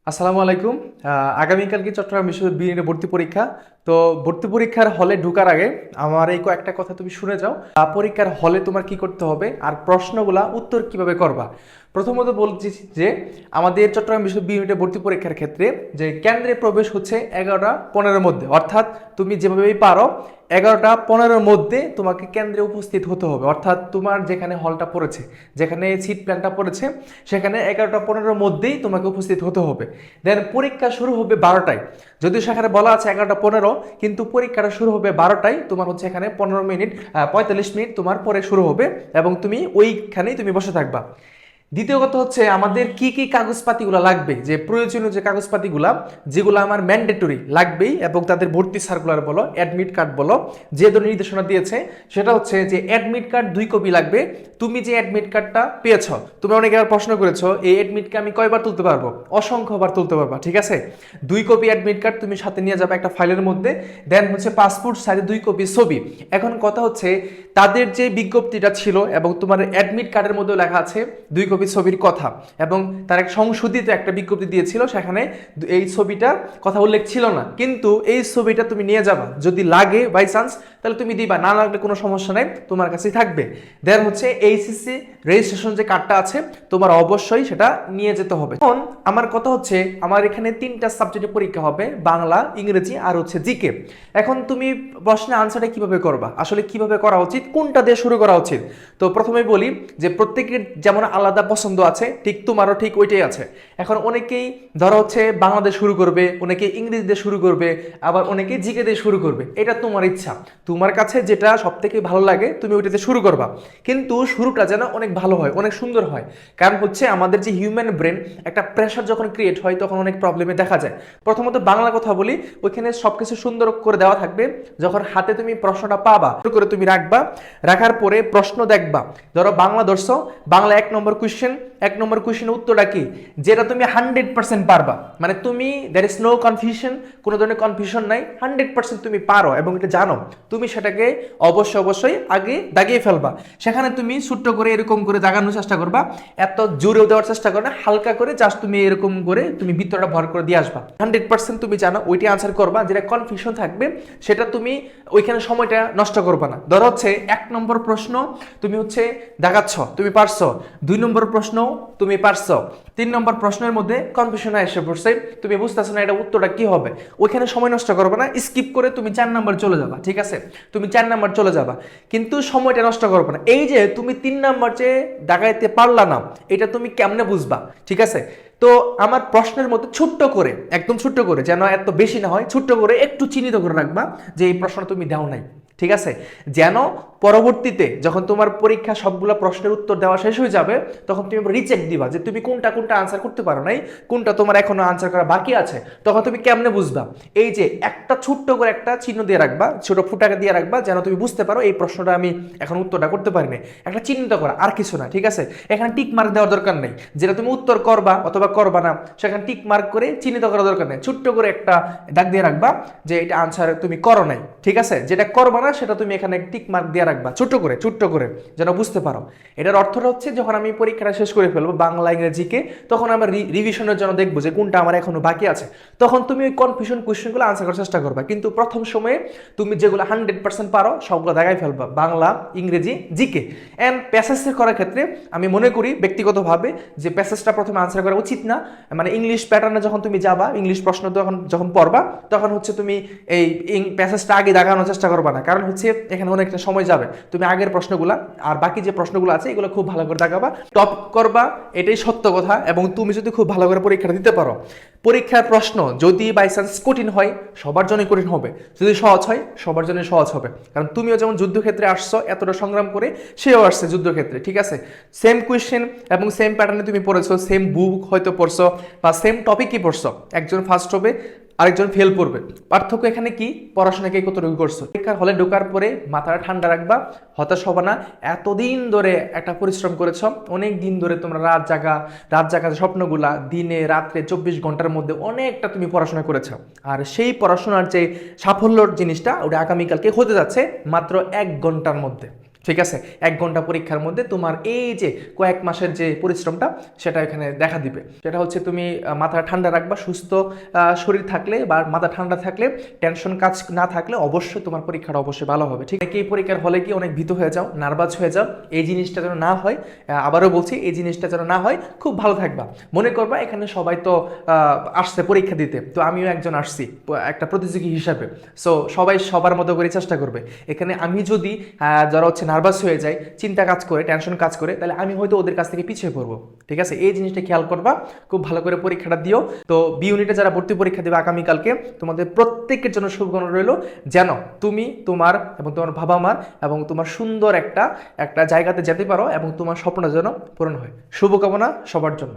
আসসালামু আলাইকুম। আগামীকালকে চট্টগ্রাম বিশ্ববিদ্যালয় বিএড ভর্তি পরীক্ষা। তো ভর্তি পরীক্ষার হলে ঢোকার আগে আমার এই কয়েকটা কথা তুমি শুনে যাও। পরীক্ষার হলে তোমার কি করতে হবে আর প্রশ্নগুলা উত্তর কিভাবে করবা। প্রথমত বলছি যে আমাদের চট্টগ্রাম বিশ্ববিদ্যালয় বিএড ভর্তি পরীক্ষার ক্ষেত্রে যে কেন্দ্রে প্রবেশ হচ্ছে 11টা 15-এর মধ্যে, অর্থাৎ তুমি যেভাবেই পারো 11টা 15-এর মধ্যে তোমাকে কেন্দ্রে উপস্থিত হতে হবে। অর্থাৎ তোমার যেখানে হলটা পড়েছে, যেখানে সিট প্ল্যানটা পড়েছে, সেখানে 11টা 15-এর মধ্যেই তোমাকে উপস্থিত হতে হবে। দেন পরীক্ষা শুরু হবে 12টায়। যদিও সেখানে বলা আছে 11টা 15, কিন্তু পরীক্ষাটা শুরু হবে 12টায়। তোমার হচ্ছে এখানে 15 মিনিট 45 মিনিট তোমার পরে শুরু হবে এবং তুমি ওইখানেই তুমি বসে থাকবা। দ্বিতীয় কথা হচ্ছে আমাদের কি কি কাগজপাতিগুলো লাগবে, যে প্রয়োজনীয় যে কাগজপাতিগুলা যেগুলো আমার ম্যান্ডেটরি লাগবেই, এবং তাদের ভর্তি সার্কুলার বলো, অ্যাডমিট কার্ড বলো, যে ধরনের নির্দেশনা দিয়েছে সেটা হচ্ছে যে অ্যাডমিট কার্ড 2 কপি লাগবে। তুমি যে অ্যাডমিট কার্ডটা পেয়েছ, তুমি অনেকে আবার প্রশ্ন করেছো এই অ্যাডমিটকে আমি কয়বার তুলতে পারবো, অসংখ্যবার তুলতে পারবা, ঠিক আছে। 2 কপি অ্যাডমিট কার্ড তুমি সাথে নিয়ে যাবে একটা ফাইলের মধ্যে। দেন হচ্ছে পাসপোর্ট সাইজে 2 কপি ছবি। এখন কথা হচ্ছে তাদের যে বিজ্ঞপ্তিটা ছিল এবং তোমার অ্যাডমিট কার্ডের মধ্যে লেখা আছে 2 কপি ছবির কথা, এবং তার এক সংশোধিত একটা বিজ্ঞপ্তি দিয়েছিল, সেখানে এই ছবিটার কথা উল্লেখ ছিল না, কিন্তু এই ছবিটা তুমি নিয়ে যাবা, যদি লাগে বাই চান্স তাহলে তুমি দিবা, না লাগলে কোনো সমস্যা নেই, তোমার কাছেই থাকবে। দেন হচ্ছে এইচএসসি রেজিস্ট্রেশন যে কার্ডটা আছে তোমার অবশ্যই সেটা নিয়ে যেতে হবে। এখন আমার কথা হচ্ছে আমার এখানে 3টা সাবজেক্টে পরীক্ষা হবে, বাংলা, ইংরেজি আর হচ্ছে জিকে। এখন তুমি প্রশ্নের আনসারটা কিভাবে করবা, আসলে কিভাবে করা উচিত, কোনটা দিয়ে শুরু করা উচিত। তো প্রথমে বলি যে প্রত্যেকের যেমন আলাদা পছন্দ আছে, ঠিক তোমারও ঠিক ওইটাই আছে। এখন অনেকেই ধরো হচ্ছে বাংলাদেশ শুরু করবে, অনেকে ইংরেজি দিয়ে শুরু করবে, আবার অনেকে জিকে দিয়ে শুরু করবে, এটা তোমার ইচ্ছা। তোমার কাছে যেটা সব থেকে ভালো লাগে তুমি ওইটাতে শুরু করবা, কিন্তু শুরুটা যেন অনেক ভালো হয়, অনেক সুন্দর হয়। কারণ হচ্ছে আমাদের যে হিউম্যান ব্রেন, একটা প্রেশার যখন ক্রিয়েট হয় তখন অনেক প্রবলেমে দেখা যায়। প্রথমত বাংলা কথা বলি, ওইখানে সবকিছু সুন্দর করে দেওয়া থাকবে। যখন হাতে তুমি প্রশ্নটা পাবা করে তুমি রাখবা, রাখার পরে প্রশ্ন দেখবা। ধরো বাংলা ধরছো, বাংলা 1 নম্বর কোয়েশ্চেন, 1 নম্বর কোয়েশ্চেনের উত্তরটা কি, যেটা তুমি 100% পারবা, মানে তুমি দ্যার ইজ নো কনফিউশন, কোনো ধরনের কনফিউশন নাই, 100% তুমি পারো এবং এটা জানো, তুমি সেটাকে অবশ্যই আগে দাগিয়ে ফেলবা। সেখানে তুমি ছোট্ট করে এরকম করে দাগানোর চেষ্টা করবা, এত জোরেও দেওয়ার চেষ্টা করো না, হালকা করে জাস্ট তুমি এরকম করে তুমি ভিতরটা ভর করে দিয়ে আসবা। 100% তুমি জানো ওইটি আনসার করবা, যেটা কনফিউশন থাকবে সেটা তুমি ওইখানে সময়টা নষ্ট করবা না। ধরো হচ্ছে 1 নম্বর প্রশ্ন তুমি হচ্ছে দাগাচ্ছ, তুমি পারছো, 2 নম্বর প্রশ্ন তুমি পারছো, 3 নম্বর প্রশ্নের মধ্যে কনফিউশন এসে পড়ছে, তুমি বুঝতেছো না এটা উত্তরটা কি হবে, ওইখানে সময় নষ্ট করবে না, স্কিপ করে তুমি 4 নম্বর চলে যাবা, ঠিক আছে। তুমি 4 নম্বর চলে যাবা, কিন্তু সময়টা নষ্ট করবে না। এই যে তুমি 3 নম্বর যে দাগাইতে পারলা না, এটা তুমি কেমনে বুঝবা, ঠিক আছে। তো আমার প্রশ্নের মধ্যে ছোট্ট করে, একদম ছোট্ট করে, যেন এত বেশি না হয়, ছোট্ট করে একটু চিহ্নিত করে রাখবা যে এই প্রশ্নটা তুমি দাও নাই, ঠিক আছে। যেন পরবর্তীতে যখন তোমার পরীক্ষা সবগুলো প্রশ্নের উত্তর দেওয়া শেষ হয়ে যাবে, তখন তুমি রিচেক দিবা যে তুমি কোনটা কোনটা আনসার করতে পারো নাই, কোনটা তোমার এখনো আনসার করা বাকি আছে। তখন তুমি কেমনে বুঝবা, এই যে একটা ছোট্ট করে একটা চিহ্ন দিয়ে রাখবা, ছোট ফুটাকে দিয়ে রাখবা, যেন তুমি বুঝতে পারো এই প্রশ্নটা আমি এখন উত্তরটা করতে পারিনি, একটা চিহ্নিত করা, আর কিছু না, ঠিক আছে। এখানে টিক মার্ক দেওয়ার দরকার নেই, যেটা তুমি উত্তর করবা অথবা করবা না সেখানে টিক মার্ক করে চিহ্নিত করার দরকার নেই, ছোট্ট করে একটা দাগ দিয়ে রাখবা যে এটা আনসার তুমি করো নাই, ঠিক আছে। যেটা করবা না সেটা তুমি এখানে টিক মার্ক দিয়ে রাখবা, ছোট্ট করে যেন বুঝতে পারো। এটার অর্থটা হচ্ছে যখন আমি পরীক্ষাটা শেষ করে ফেলবো বাংলা ইংরেজিকে, তখন আমরা রিভিশনের জন্য দেখবো যে কোনটা আমার এখনো বাকি আছে, তখন তুমি ওই কনফিউশন কোয়েশ্চেনগুলো আনসার করার চেষ্টা করবা। কিন্তু প্রথম সময়ে তুমি যেগুলো 100% পারো সবগুলো দেখাই ফেলবা, বাংলা, ইংরেজি, জিকে। অ্যান্ড প্যাসেজ করার ক্ষেত্রে আমি মনে করি ব্যক্তিগতভাবে যে প্যাসেজটা প্রথমে আনসার করা উচিত না। মানে ইংলিশ প্যাটার্নে যখন তুমি যাবা, ইংলিশ প্রশ্ন যখন পড়বা, তখন হচ্ছে তুমি এই প্যাসেজটা আগে দেখানোর চেষ্টা করবা না, কারণ হচ্ছে এখানে অনেকটা সময় যাবে। তুমি আগের প্রশ্নগুলা আর বাকি যে প্রশ্নগুলো আছে এগুলো খুব ভালো করে দেখাবা, টপ করবা, এটাই সত্য কথা। এবং তুমি যদি খুব ভালো করে পরীক্ষাটা দিতে পারো, পরীক্ষার প্রশ্ন যদি বাই চান্স কঠিন হয় সবার জন্যই কঠিন হবে, যদি সহজ হয় সবার জন্যই সহজ হবে। কারণ তুমিও যেমন যুদ্ধক্ষেত্রে আসছো এতটা সংগ্রাম করে, সেও আসছে যুদ্ধক্ষেত্রে, ঠিক আছে। সেম কোয়েশ্চেন এবং সেম প্যাটার্নে তুমি পড়েছো, সেম বুক হয়তো পড়ছো বা সেম টপিকই পড়ছো, একজন ফার্স্ট হবে আরেকজন ফেল করবে, পার্থক্য এখানে কি, পড়াশোনাকে কতটুকু করছো। পরীক্ষার হলে ঢোকার পরে মাথাটা ঠান্ডা রাখবা, হতাশ হবে না। এতদিন ধরে একটা পরিশ্রম করেছ, অনেক দিন ধরে তোমরা রাত জাগা স্বপ্নগুলা দিনে রাত্রে 24 ঘন্টার মধ্যে অনেকটা তুমি পড়াশোনা করেছ, আর সেই পড়াশোনার যে সাফল্যর জিনিসটা ওটা আগামীকালকে হতে যাচ্ছে মাত্র 1 ঘন্টার মধ্যে, ঠিক আছে, 1 ঘন্টা পরীক্ষার মধ্যে তোমার এই যে কয়েক মাসের যে পরিশ্রমটা সেটা এখানে দেখা দিবে। সেটা হচ্ছে তুমি মাথা ঠান্ডা রাখবা, সুস্থ শরীর থাকলে বা মাথা ঠান্ডা থাকলে, টেনশন কাজ না থাকলে অবশ্যই তোমার পরীক্ষাটা অবশ্যই ভালো হবে। ঠিক আছে, এই পরীক্ষার হলে কি অনেক ভীত হয়ে যাও, নার্ভাস হয়ে যাও, এই জিনিসটা যেন না হয়। আবারও বলছি, এই জিনিসটা যেন না হয়, খুব ভালো থাকবা। মনে করবা এখানে সবাই তো আসছে পরীক্ষা দিতে, তো আমিও একজন আসছি একটা প্রতিযোগী হিসাবে। সো সবাই সবার মতো করে চেষ্টা করবে। এখানে আমি যদি যারা হচ্ছে নার্ভাস হয়ে যায়, চিন্তা কাজ করে, টেনশন কাজ করে, তাহলে আমি হয়তো ওদের কাছ থেকে পিছিয়ে পড়বো। ঠিক আছে, এই জিনিসটা খেয়াল করবা, খুব ভালো করে পরীক্ষাটা দিও। তো বি ইউনিটে যারা ভর্তি পরীক্ষা দেবে আগামীকালকে, তোমাদের প্রত্যেকের জন্য শুভকামনা রইল, যেন তুমি তোমার এবং তোমার বাবা মার এবং তোমার সুন্দর একটা একটা জায়গাতে যেতে পারো এবং তোমার স্বপ্নটা যেন পূরণ হয়। শুভকামনা সবার জন্য।